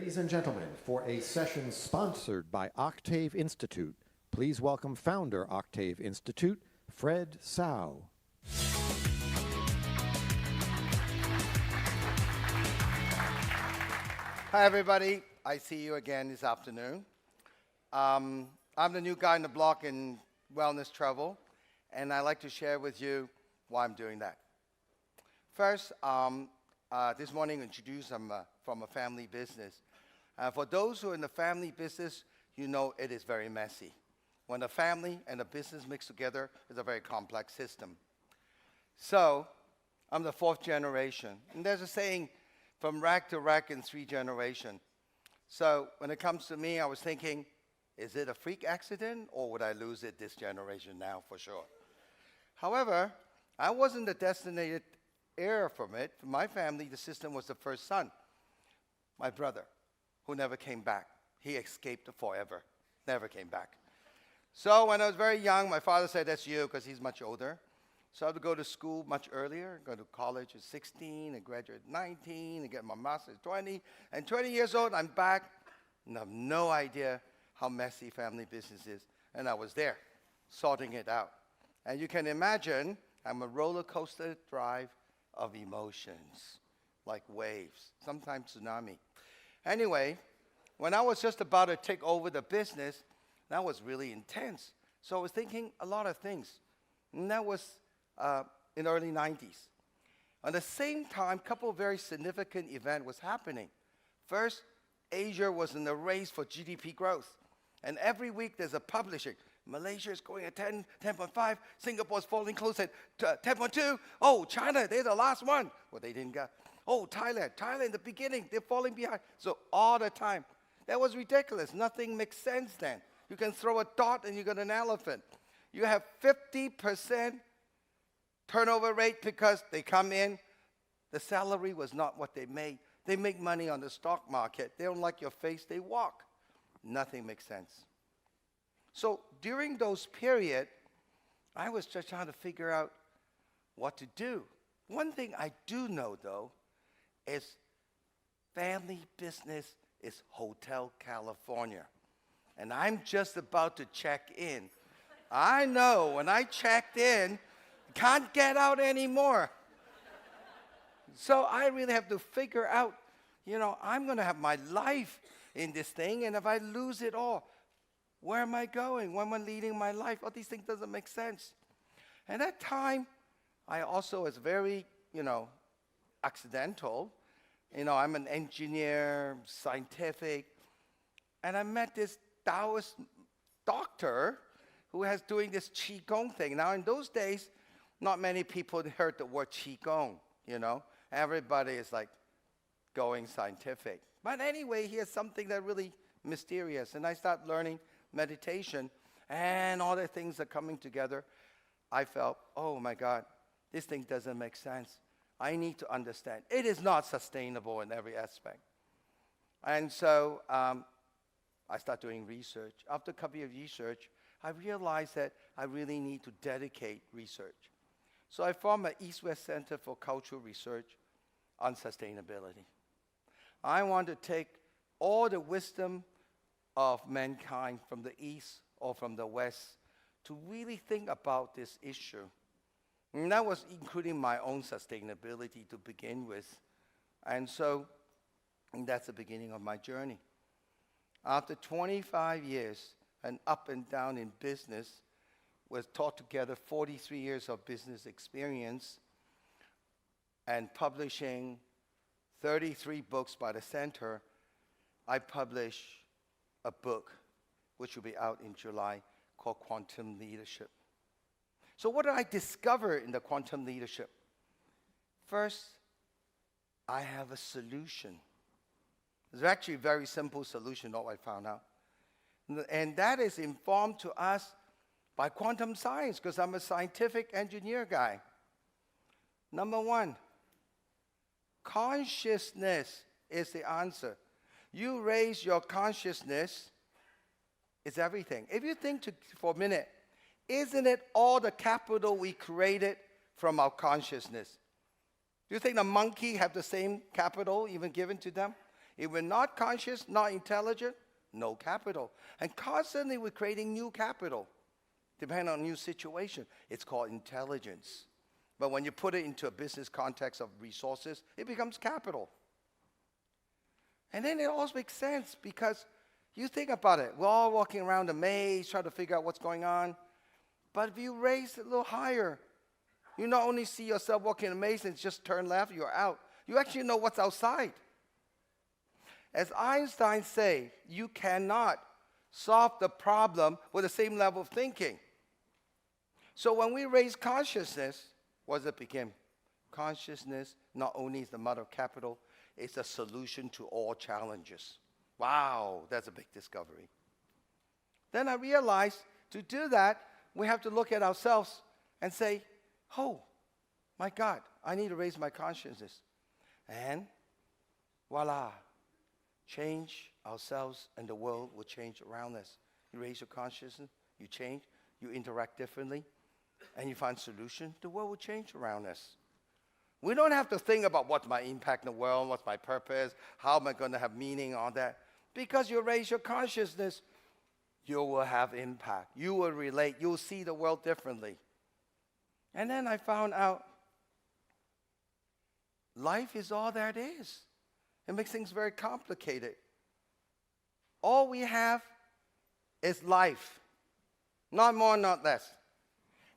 Ladies and gentlemen, for a session sponsored by OCTAVE Institute, please welcome founder OCTAVE Institute, Fred Tsao. Hi, everybody. I see you again this afternoon. I'm the new guy on the block in wellness travel, and I'd like to share with you why I'm doing that. First, this morning, introduce from a family business. For those who are in the family business, you know it is very messy. When a family and a business mix together, it's a very complex system. So, I'm the fourth generation. And there's a saying, from rack to rack in 3 generations. So, when it comes to me, I was thinking, is it a freak accident, or would I lose it this generation now for sure? However, I wasn't the designated heir from it. For my family, the system was the first son, my brother, who never came back. He escaped forever, never came back. So when I was very young, my father said, that's you, because he's much older. So I had to go to school much earlier, go to college at 16, and graduate at 19, and get my master's at 20. And 20 years old, I'm back, and I have no idea how messy family business is. And I was there, sorting it out. And you can imagine, I'm a roller coaster drive of emotions, like waves, sometimes tsunami. Anyway, when I was just about to take over the business, that was really intense. So I was thinking a lot of things. And that was in the early 90s. At the same time, a couple of very significant events was happening. First, Asia was in the race for GDP growth. And every week there's a publishing. Malaysia is going at 10, 10.5. Singapore's falling close at 10.2. Oh, China, they're the last one. Well, they didn't get. Oh, Thailand in the beginning, they're falling behind. So all the time. That was ridiculous. Nothing makes sense then. You can throw a dot and you got an elephant. You have 50% turnover rate because they come in. The salary was not what they made. They make money on the stock market. They don't like your face, they walk. Nothing makes sense. So during those periods, I was just trying to figure out what to do. One thing I do know, though, is family business is Hotel California. And I'm just about to check in. I know when I checked in, can't get out anymore. So I really have to figure out, I'm going to have my life in this thing, and if I lose it all, where am I going? Where am I leading my life? All these things doesn't make sense. And at that time, I also was very, accidental. I'm an engineer, scientific, and I met this Taoist doctor who was doing this Qigong thing. Now, in those days, not many people heard the word Qigong, Everybody is like going scientific. But anyway, he has something that really mysterious. And I started learning meditation, and all the things are coming together. I felt, oh my God, this thing doesn't make sense. I need to understand. It is not sustainable in every aspect. And so I started doing research. After a couple of research, I realized that I really need to dedicate research. So I formed an East-West Center for Cultural Research on Sustainability. I want to take all the wisdom of mankind from the East or from the West to really think about this issue. And that was including my own sustainability to begin with. And so that's the beginning of my journey. After 25 years and up and down in business, was taught together 43 years of business experience and publishing 33 books by the center, I published a book which will be out in July called Quantum Leadership. So what did I discover in the quantum leadership? First, I have a solution. It's actually a very simple solution, all I found out. And that is informed to us by quantum science, because I'm a scientific engineer guy. Number one, consciousness is the answer. You raise your consciousness, it's everything. If you think for a minute, isn't it all the capital we created from our consciousness? Do you think the monkey have the same capital even given to them? If we're not conscious, not intelligent, no capital. And constantly we're creating new capital, depending on new situation. It's called intelligence. But when you put it into a business context of resources, it becomes capital. And then it all makes sense because you think about it. We're all walking around a maze, trying to figure out what's going on. But if you raise it a little higher, you not only see yourself walking in a maze and just turn left, you're out. You actually know what's outside. As Einstein say, you cannot solve the problem with the same level of thinking. So when we raise consciousness, what does it become? Consciousness not only is the mother of capital, it's a solution to all challenges. Wow, that's a big discovery. Then I realized to do that, we have to look at ourselves and say, oh, my God, I need to raise my consciousness. And voila, change ourselves and the world will change around us. You raise your consciousness, you change, you interact differently, and you find solution, the world will change around us. We don't have to think about what's my impact in the world, what's my purpose, how am I going to have meaning, all that. Because you raise your consciousness, you will have impact. You will relate. You will see the world differently. And then I found out life is all that is. It makes things very complicated. All we have is life. Not more, not less.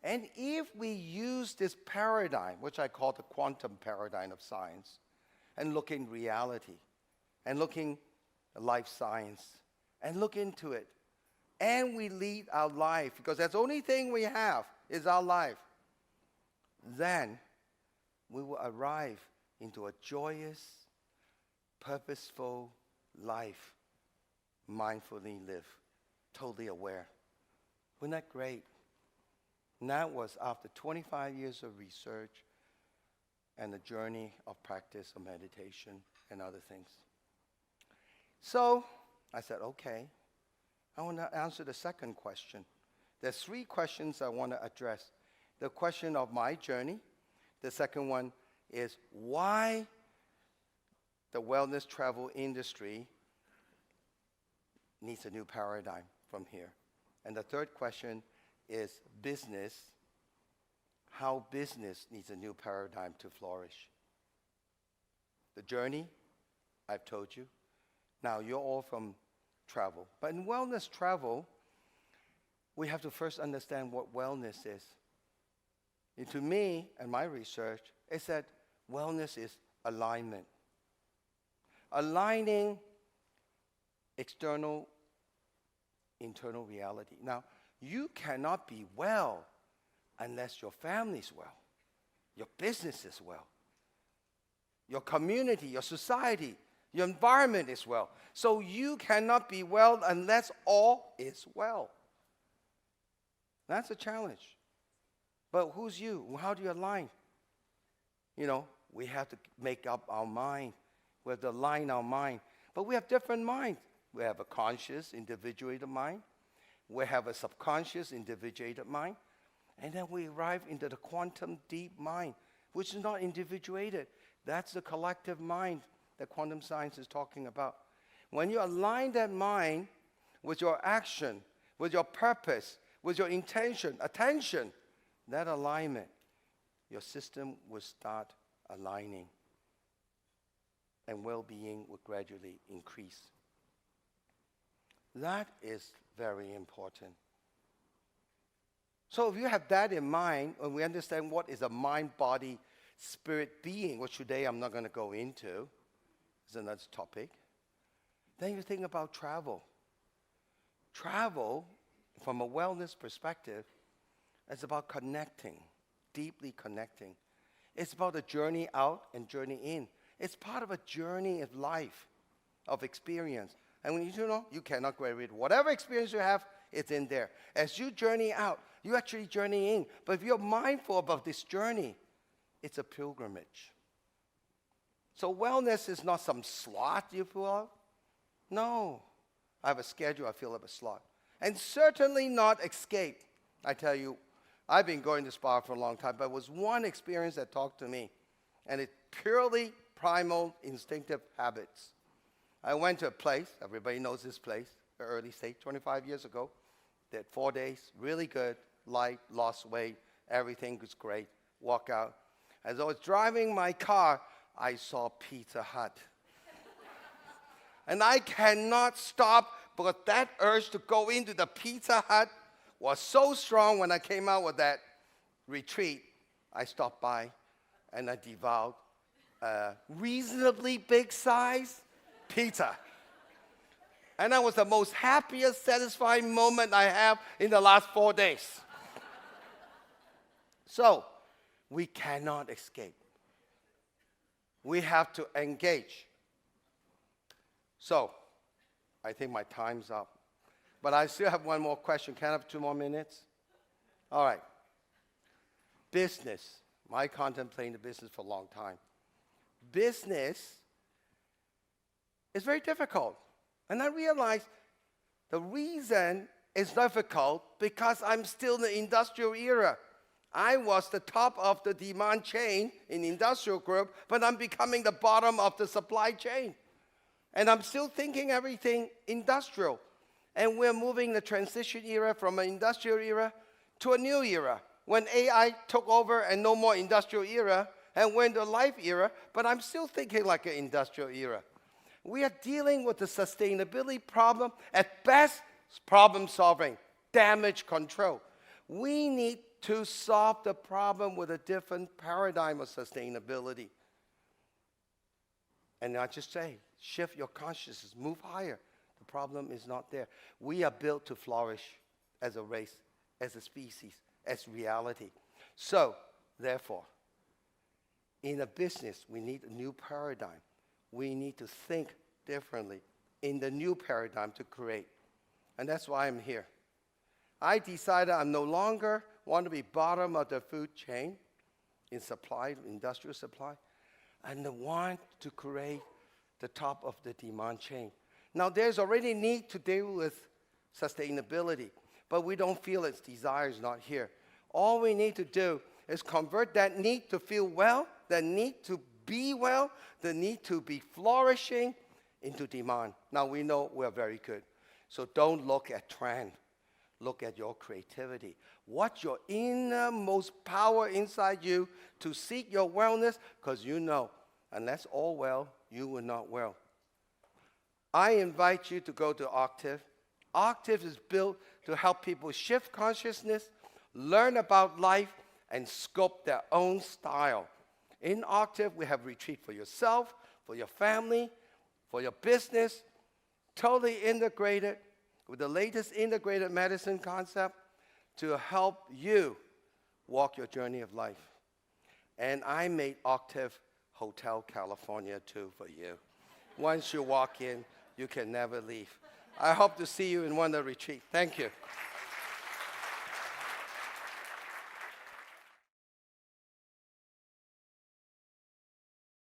And if we use this paradigm, which I call the quantum paradigm of science, and look in reality, and looking at life science, and look into it, and we lead our life, because that's the only thing we have is our life, then we will arrive into a joyous, purposeful life, mindfully live, totally aware. Wasn't that great? And that was after 25 years of research and a journey of practice of meditation and other things. So I said, okay, I want to answer the second question. There's 3 questions I want to address. The question of my journey. The second one is why the wellness travel industry needs a new paradigm from here. And the third question is business, how business needs a new paradigm to flourish. The journey, I've told you. Now, you're all from travel. But in wellness travel, we have to first understand what wellness is. And to me, and my research, it said wellness is alignment. Aligning external, internal reality. Now, you cannot be well unless your family's well, your business is well, your community, your society, your environment is well. So you cannot be well unless all is well. That's a challenge. But who's you? How do you align? You know, we have to make up our mind. We have to align our mind. But we have different minds. We have a conscious, individuated mind. We have a subconscious, individuated mind. And then we arrive into the quantum deep mind, which is not individuated. That's the collective mind that quantum science is talking about. When you align that mind with your action, with your purpose, with your intention, attention, that alignment, your system will start aligning. And well-being will gradually increase. That is very important. So if you have that in mind, and we understand what is a mind, body, spirit being, which today I'm not going to go into, is another topic, then you think about travel. Travel, from a wellness perspective, is about connecting, deeply connecting. It's about a journey out and journey in. It's part of a journey of life, of experience. And when you know, you cannot graduate. Whatever experience you have, it's in there. As you journey out, you actually journey in. But if you're mindful about this journey, it's a pilgrimage. So wellness is not some slot you fill out. No. I have a schedule, I fill up a slot. And certainly not escape. I tell you, I've been going to spa for a long time, but it was one experience that talked to me. And it's purely primal, instinctive habits. I went to a place, everybody knows this place, the early stage, 25 years ago. Did 4 days, really good, light, lost weight, everything was great. Walk out. As I was driving my car, I saw Pizza Hut. And I cannot stop, because that urge to go into the Pizza Hut was so strong. When I came out with that retreat, I stopped by and I devoured a reasonably big size pizza. And that was the most happiest, satisfying moment I have in the last 4 days. So, we cannot escape. We have to engage. So, I think my time's up. But I still have one more question. Can I have 2 more minutes? All right. Business. I contemplating the business for a long time. Business is very difficult. And I realized the reason it's difficult because I'm still in the industrial era. I was the top of the demand chain in the industrial group, but I'm becoming the bottom of the supply chain. And I'm still thinking everything industrial. And we're moving the transition era from an industrial era to a new era, when AI took over and no more industrial era, and we're in the life era, but I'm still thinking like an industrial era. We are dealing with the sustainability problem, at best, problem solving, damage control. We need to solve the problem with a different paradigm of sustainability. And I just say, shift your consciousness, move higher. The problem is not there. We are built to flourish as a race, as a species, as reality. So, therefore, in a business, we need a new paradigm. We need to think differently in the new paradigm to create. And that's why I'm here. I decided I no longer want to be bottom of the food chain in supply, industrial supply, and I want to create the top of the demand chain. Now, there's already need to deal with sustainability, but we don't feel its desire is not here. All we need to do is convert that need to feel well, that need to be well, the need to be flourishing into demand. Now, we know we're very good. So don't look at trend. Look at your creativity. What's your innermost power inside you to seek your wellness? Because you know, unless all well, you will not well. I invite you to go to OCTAVE. OCTAVE is built to help people shift consciousness, learn about life, and sculpt their own style. In OCTAVE, we have retreat for yourself, for your family, for your business, totally integrated with the latest integrated medicine concept to help you walk your journey of life. And I made OCTAVE Hotel California too for you. Once you walk in, you can never leave. I hope to see you in one of the retreats. Thank you.